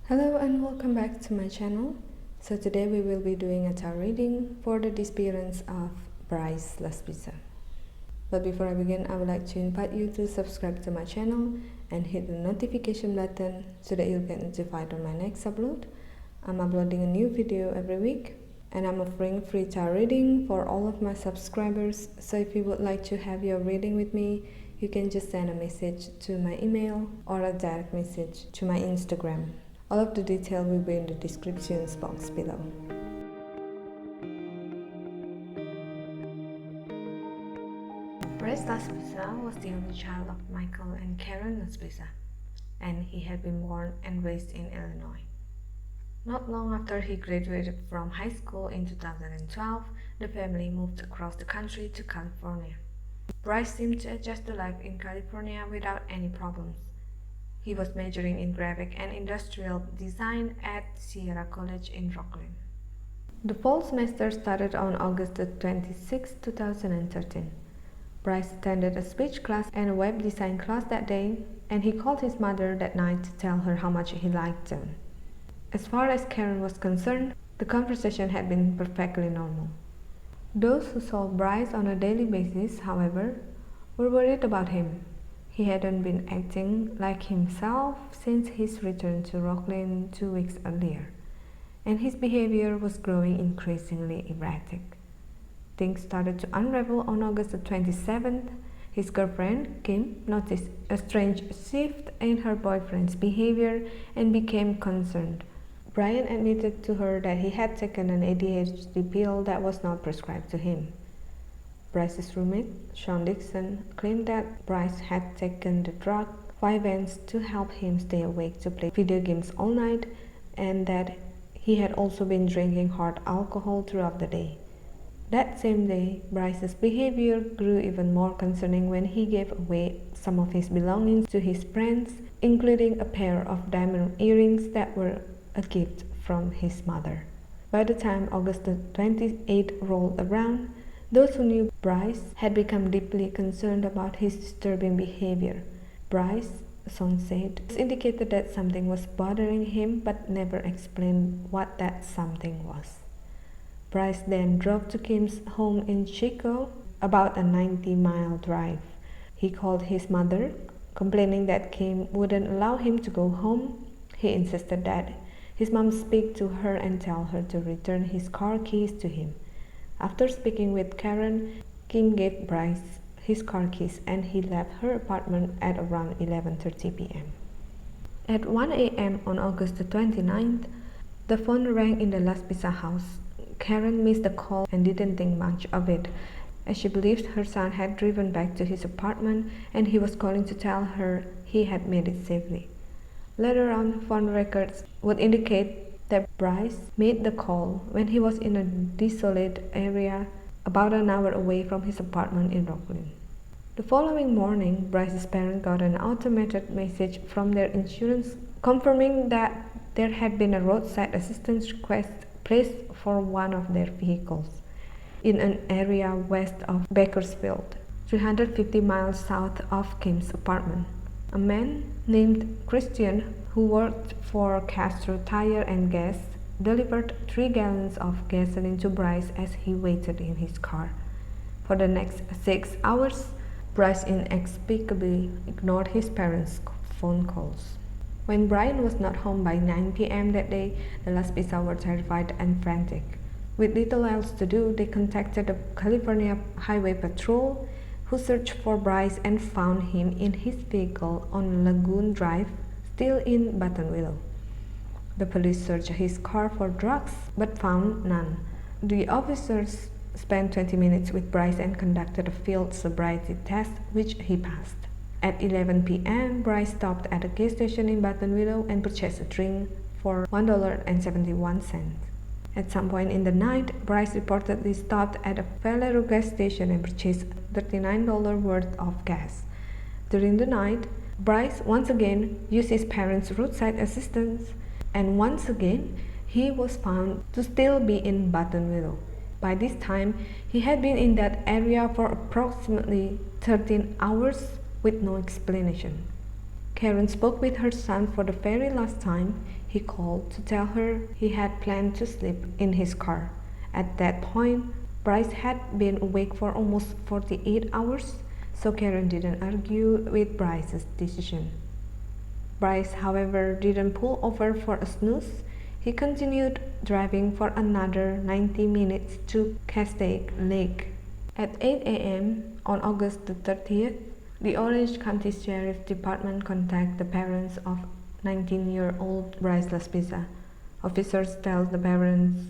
Hello and welcome back to my channel. So today we will be doing a tarot reading for the disappearance of Bryce Laspisa. But before I begin, I would like to invite you to subscribe to my channel and hit the notification button so that you'll get notified on my next upload. I'm uploading a new video every week and I'm offering free tarot reading for all of my subscribers. So if you would like to have your reading with me, you can just send a message to my email or a direct message to my Instagram. All of the detail will be in the description box below. Bryce Laspisa was the only child of Michael and Karen Laspisa, and he had been born and raised in Illinois. Not long after he graduated from high school in 2012, the family moved across the country to California. Bryce seemed to adjust to life in California without any problems. He was majoring in graphic and industrial design at Sierra College in Rocklin. The fall semester started on August 26, 2013. Bryce attended a speech class and a web design class that day, and he called his mother that night to tell her how much he liked them. As far as Karen was concerned, the conversation had been perfectly normal. Those who saw Bryce on a daily basis, however, were worried about him. He hadn't been acting like himself since his return to Rocklin 2 weeks earlier, and his behavior was growing increasingly erratic. Things started to unravel on August 27th. His girlfriend, Kim, noticed a strange shift in her boyfriend's behavior and became concerned. Brian admitted to her that he had taken an ADHD pill that was not prescribed to him. Bryce's roommate, Sean Dixon, claimed that Bryce had taken the drug Vyvanse to help him stay awake to play video games all night, and that he had also been drinking hard alcohol throughout the day. That same day, Bryce's behavior grew even more concerning when he gave away some of his belongings to his friends, including a pair of diamond earrings that were a gift from his mother. By the time August 28th rolled around, those who knew Bryce had become deeply concerned about his disturbing behavior. Bryce, some said, indicated that something was bothering him but never explained what that something was. Bryce then drove to Kim's home in Chico, about a 90-mile drive. He called his mother, complaining that Kim wouldn't allow him to go home. He insisted that his mom speak to her and tell her to return his car keys to him. After speaking with Karen, Kim gave Bryce his car keys and he left her apartment at around 11:30 p.m. At 1 a.m. on August 29th, the phone rang in the Laspisa house. Karen missed the call and didn't think much of it, as she believed her son had driven back to his apartment and he was calling to tell her he had made it safely. Later on, phone records would indicate that Bryce made the call when he was in a desolate area about an hour away from his apartment in Rocklin. The following morning, Bryce's parents got an automated message from their insurance confirming that there had been a roadside assistance request placed for one of their vehicles in an area west of Bakersfield, 350 miles south of Kim's apartment. A man named Christian, who worked for Castro Tire and Gas, delivered 3 gallons of gasoline to Bryce as he waited in his car. For the next 6 hours, Bryce inexplicably ignored his parents' phone calls. When Brian was not home by 9 p.m. that day, the Laspisa were terrified and frantic. With little else to do, they contacted the California Highway Patrol, who searched for Bryce and found him in his vehicle on Lagoon Drive, still in Buttonwillow. The police searched his car for drugs but found none. The officers spent 20 minutes with Bryce and conducted a field sobriety test, which he passed. At 11 p.m., Bryce stopped at a gas station in Buttonwillow and purchased a drink for $1.71. At some point in the night, Bryce reportedly stopped at a Valero gas station and purchased $39 worth of gas. During the night, Bryce once again used his parents' roadside assistance, and once again he was found to still be in Buttonwillow. By this time, he had been in that area for approximately 13 hours with no explanation. Karen spoke with her son for the very last time. he called to tell her he had planned to sleep in his car. At that point, Bryce had been awake for almost 48 hours, so Karen didn't argue with Bryce's decision. Bryce, however, didn't pull over for a snooze. He continued driving for another 90 minutes to Castaic Lake. At 8 a.m. on August the 30th, the Orange County Sheriff's Department contacted the parents of 19-year-old Bryce Laspisa. Officers tell the parents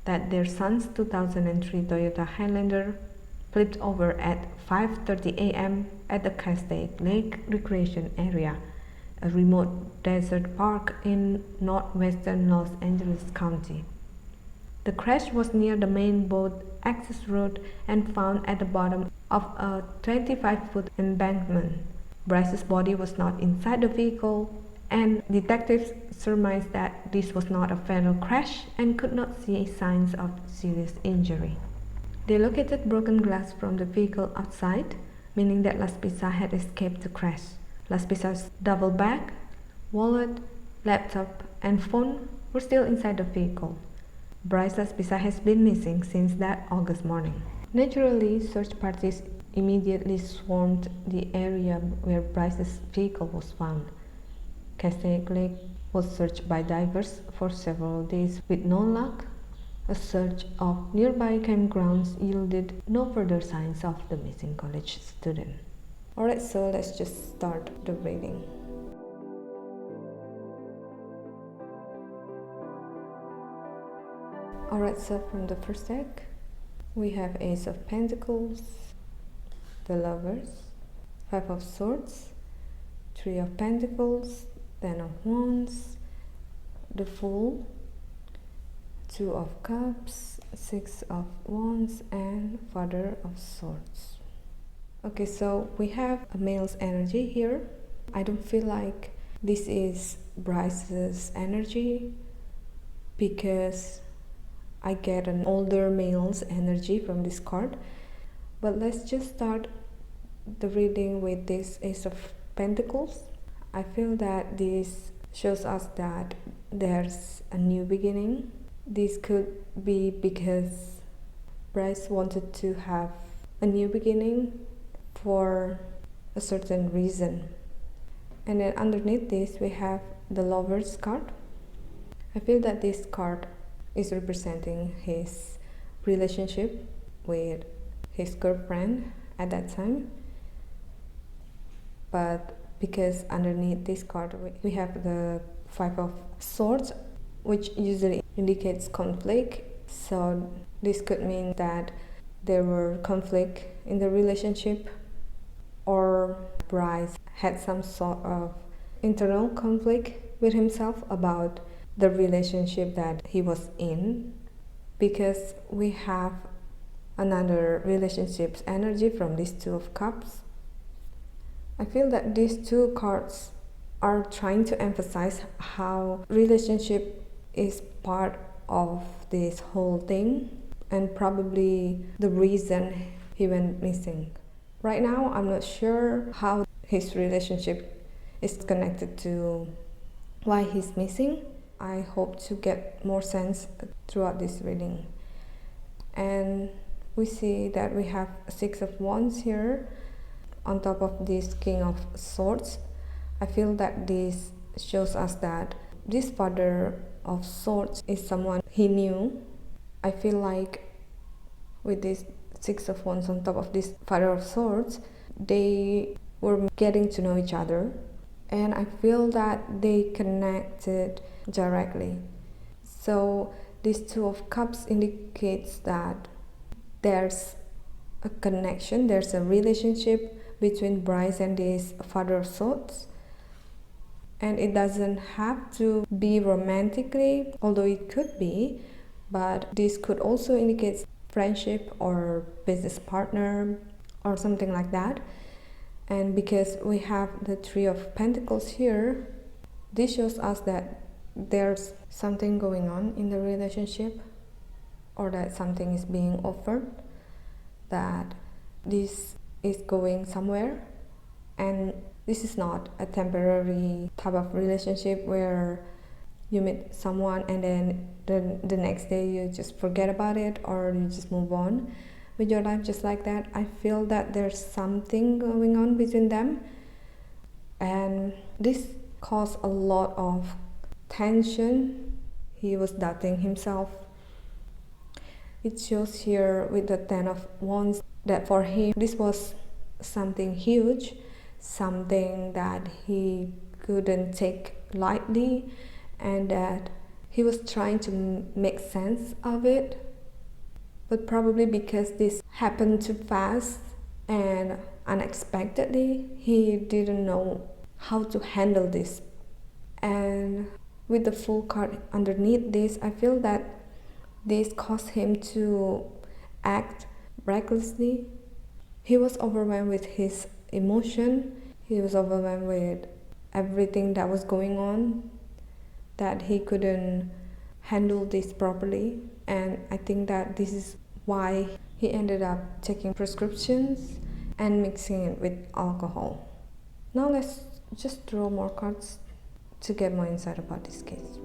that their son's 2003 Toyota Highlander flipped over at 5:30 a.m. at the Castaic Lake Recreation Area, a remote desert park in northwestern Los Angeles County. The crash was near the main boat access road and found at the bottom of a 25-foot embankment. Bryce's body was not inside the vehicle, and detectives surmised that this was not a fatal crash and could not see signs of serious injury. They located broken glass from the vehicle outside, meaning that Laspisa had escaped the crash. Laspisa's duffel bag, wallet, laptop, and phone were still inside the vehicle. Bryce Laspisa has been missing since that August morning. Naturally, search parties immediately swarmed the area where Bryce's vehicle was found. Castaic Lake was searched by divers for several days with no luck. A search of nearby campgrounds yielded no further signs of the missing college student. Alright, so let's just start the reading. Alright, so from the first deck, we have Ace of Pentacles, the Lovers, Five of Swords, Three of Pentacles, Ten of Wands, the Fool, Two of Cups, Six of Wands, and Father of Swords. Okay, so we have a male's energy here. I don't feel like this is Bryce's energy because I get an older male's energy from this card. But let's just start the reading with this Ace of Pentacles. I feel that this shows us that there's a new beginning. This could be because Bryce wanted to have a new beginning for a certain reason. And then underneath this we have the Lovers card. I feel that this card is representing his relationship with his girlfriend at that time. But because underneath this card we have the Five of Swords, which usually indicates conflict. So this could mean that there were conflict in the relationship, or Bryce had some sort of internal conflict with himself about the relationship that he was in, because we have another relationship's energy from these Two of Cups. I feel that these two cards are trying to emphasize how relationship is part of this whole thing and probably the reason he went missing. Right now, I'm not sure how his relationship is connected to why he's missing. I hope to get more sense throughout this reading. And we see that we have Six of Wands here on top of this King of Swords. I feel that this shows us that this Father of Swords is someone he knew. I feel like with this Six of Wands on top of this Father of Swords, they were getting to know each other, and I feel that they connected directly. So this Two of Cups indicates that there's a connection, there's a relationship between Bryce and this Father of Swords. And it doesn't have to be romantically, although it could be, but this could also indicate friendship or business partner or something like that. And because we have the Three of Pentacles here, this shows us that there's something going on in the relationship, or that something is being offered, that this is going somewhere, and this is not a temporary type of relationship where you meet someone and then the next day you just forget about it or you just move on with your life just like that. I feel that there's something going on between them, and this caused a lot of tension. He was doubting himself. It shows here with the 10 of Wands that for him this was something huge, something that he couldn't take lightly, and that he was trying to make sense of it. But probably because this happened too fast and unexpectedly, he didn't know how to handle this. And with the Fool card underneath this, I feel that this caused him to act recklessly. He was overwhelmed with his emotion. He was overwhelmed with everything that was going on, that he couldn't handle this properly. And I think that this is why he ended up taking prescriptions and mixing it with alcohol. Now let's just draw more cards to get more insight about this case.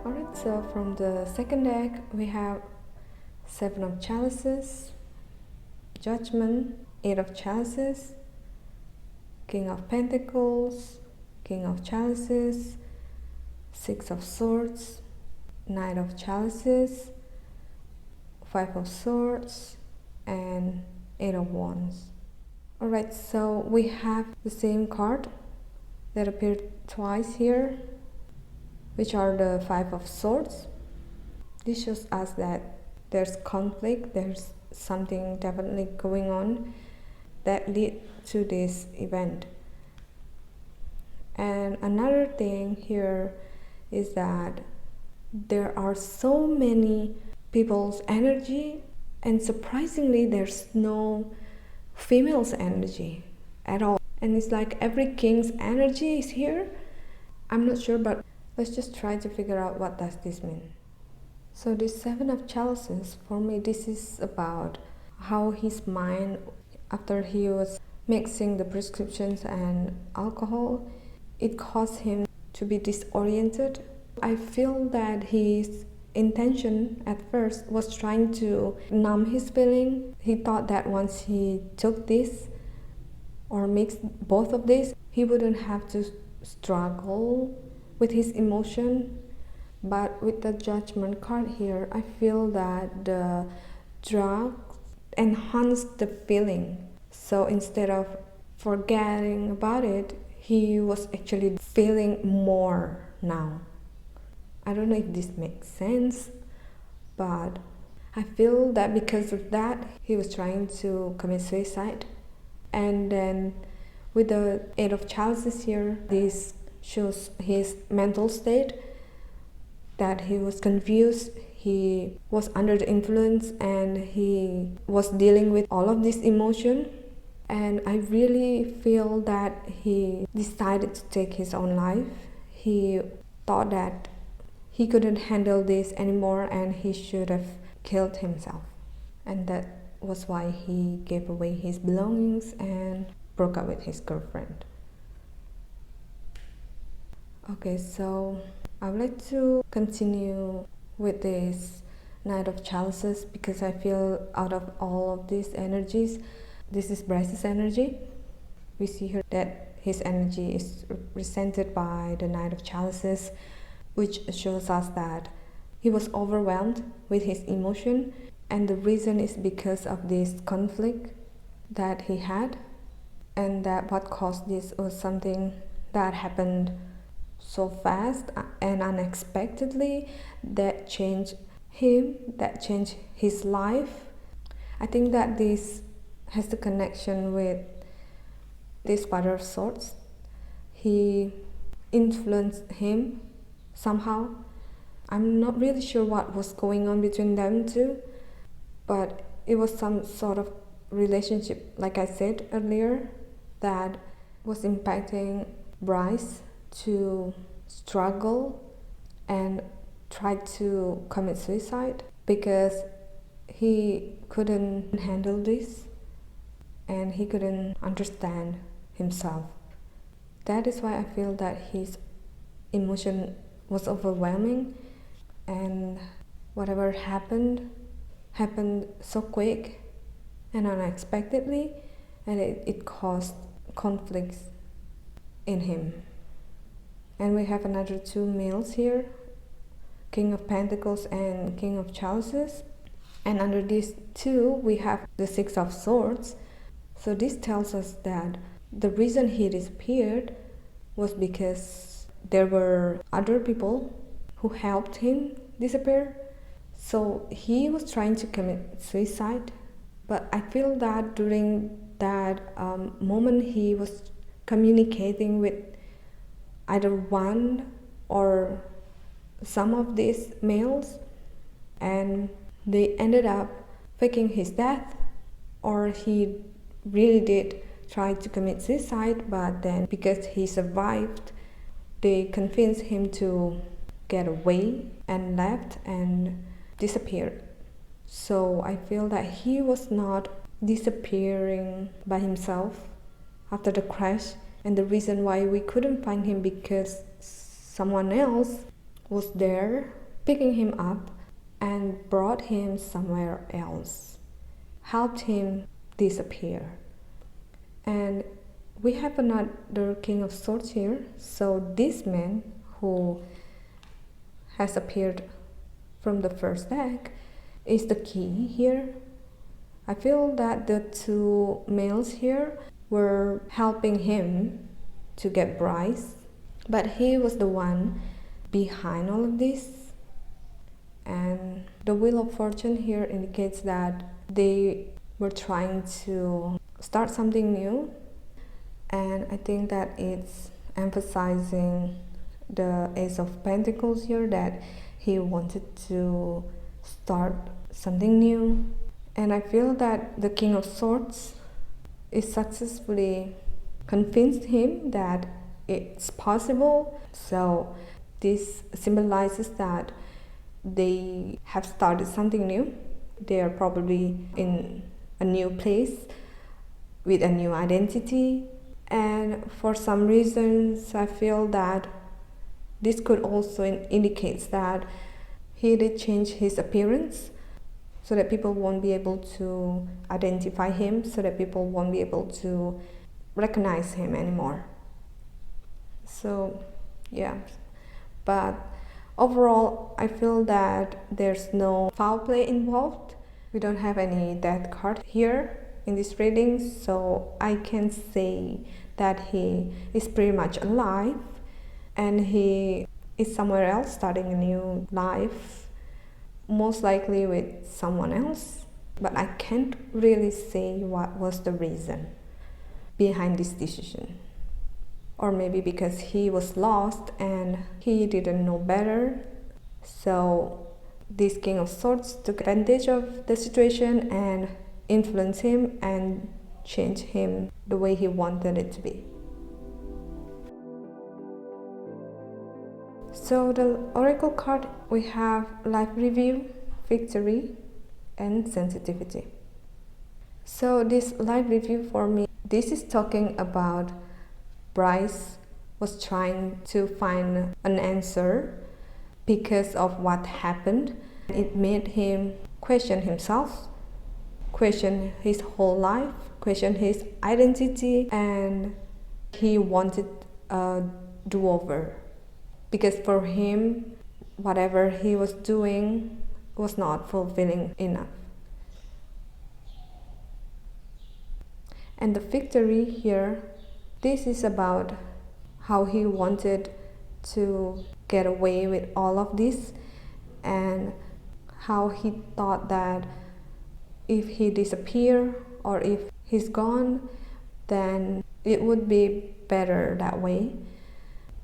Alright, so from the second deck we have 7 of Chalices, Judgment, 8 of Chalices, King of Pentacles, King of Chalices, 6 of Swords, Knight of Chalices, 5 of Swords, and 8 of Wands. Alright, so we have the same card that appeared twice here, which are the 5 of Swords. This shows us that there's conflict, there's something definitely going on that lead to this event. And another thing here is that there are so many people's energy, and surprisingly there's no female's energy at all. And it's like every king's energy is here. I'm not sure, but let's just try to figure out what does this mean. So this 7 of Chalices, for me this is about how his mind, after he was mixing the prescriptions and alcohol, it caused him to be disoriented. I feel that his intention at first was trying to numb his feeling. He thought that once he took this or mixed both of this, he wouldn't have to struggle with his emotion. But with the Judgment card here, I feel that the drug enhanced the feeling. So instead of forgetting about it, he was actually feeling more now. I don't know if this makes sense, but I feel that because of that, he was trying to commit suicide. And then with the 8 of Chalices here, this shows his mental state, that he was confused, he was under the influence, and he was dealing with all of this emotion. And I really feel that he decided to take his own life. He thought that he couldn't handle this anymore and he should have killed himself. And that was why he gave away his belongings and broke up with his girlfriend. Okay, so I would like to continue with this Knight of Chalices because I feel out of all of these energies, this is Bryce's energy. We see here that his energy is represented by the Knight of Chalices, which shows us that he was overwhelmed with his emotion, and the reason is because of this conflict that he had, and that what caused this was something that happened so fast and unexpectedly that changed him, that changed his life. I think that this has the connection with this Father of Swords. He influenced him somehow. I'm not really sure what was going on between them two, but it was some sort of relationship, like I said earlier, that was impacting Bryce to struggle and try to commit suicide because he couldn't handle this and he couldn't understand himself. That is why I feel that his emotion was overwhelming, and whatever happened so quick and unexpectedly, and it caused conflicts in him. And we have another two males here, King of Pentacles and King of Chalices. And under these two, we have the Six of Swords. So this tells us that the reason he disappeared was because there were other people who helped him disappear. So he was trying to commit suicide. But I feel that during that moment, he was communicating with either one or some of these males, and they ended up faking his death, or he really did try to commit suicide, but then because he survived, they convinced him to get away and left and disappeared. So I feel that he was not disappearing by himself after the crash, and the reason why we couldn't find him because someone else was there picking him up and brought him somewhere else, helped him disappear. And we have another King of Swords here. So this man who has appeared from the first deck is the key here. I feel that the two males here were helping him to get Bryce, but he was the one behind all of this. And the Wheel of Fortune here indicates that they were trying to start something new, and I think that it's emphasizing the Ace of Pentacles here, that he wanted to start something new. And I feel that the King of Swords is successfully convinced him that it's possible. So this symbolizes that they have started something new. They are probably in a new place with a new identity, and for some reasons I feel that this could also indicate that he did change his appearance so that people won't be able to identify him, so that people won't be able to recognize him anymore. So yeah, but overall I feel that there's no foul play involved. We don't have any death card here in this reading, so I can say that he is pretty much alive and he is somewhere else starting a new life, most likely with someone else. But I can't really say what was the reason behind this decision. Or maybe because he was lost and he didn't know better. So this King of Swords took advantage of the situation and influenced him and changed him the way he wanted it to be. So the Oracle card, we have Life Review, Victory, and Sensitivity. So this Life Review for me, this is talking about Bryce was trying to find an answer because of what happened. It made him question himself, question his whole life, question his identity, and he wanted a do-over. Because for him, whatever he was doing was not fulfilling enough. And the Victory here, this is about how he wanted to get away with all of this, and how he thought that if he disappears or if he's gone, then it would be better that way.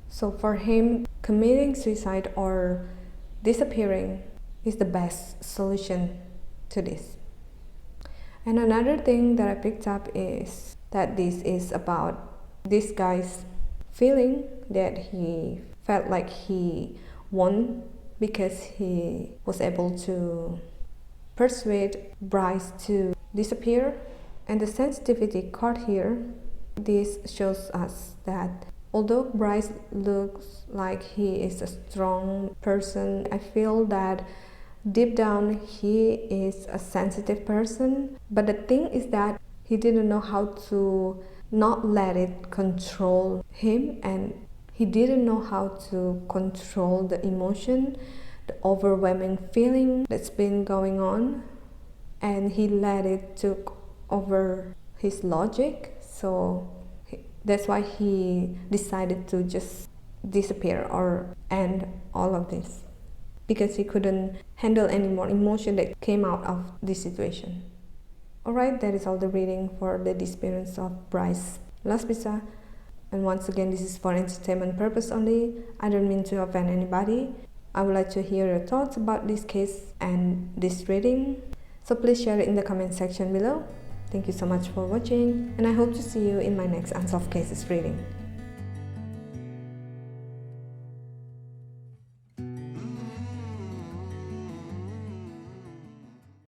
So for him, committing suicide or disappearing is the best solution to this. And another thing that I picked up is that this is about this guy's feeling that he felt like he won because he was able to persuade Bryce to disappear. And the Sensitivity card here, This shows us that although Bryce looks like he is a strong person, I feel that deep down he is a sensitive person. But the thing is that he didn't know how to not let it control him, and he didn't know how to control the emotion, the overwhelming feeling that's been going on, and he let it took over his logic. So that's why he decided to just disappear or end all of this, because he couldn't handle any more emotion that came out of this situation. Alright, that is all the reading for the disappearance of Bryce Laspisa. And once again, this is for entertainment purpose only. I don't mean to offend anybody. I would like to hear your thoughts about this case and this reading. So please share it in the comment section below. Thank you so much for watching, and I hope to see you in my next Unsolved Cases reading.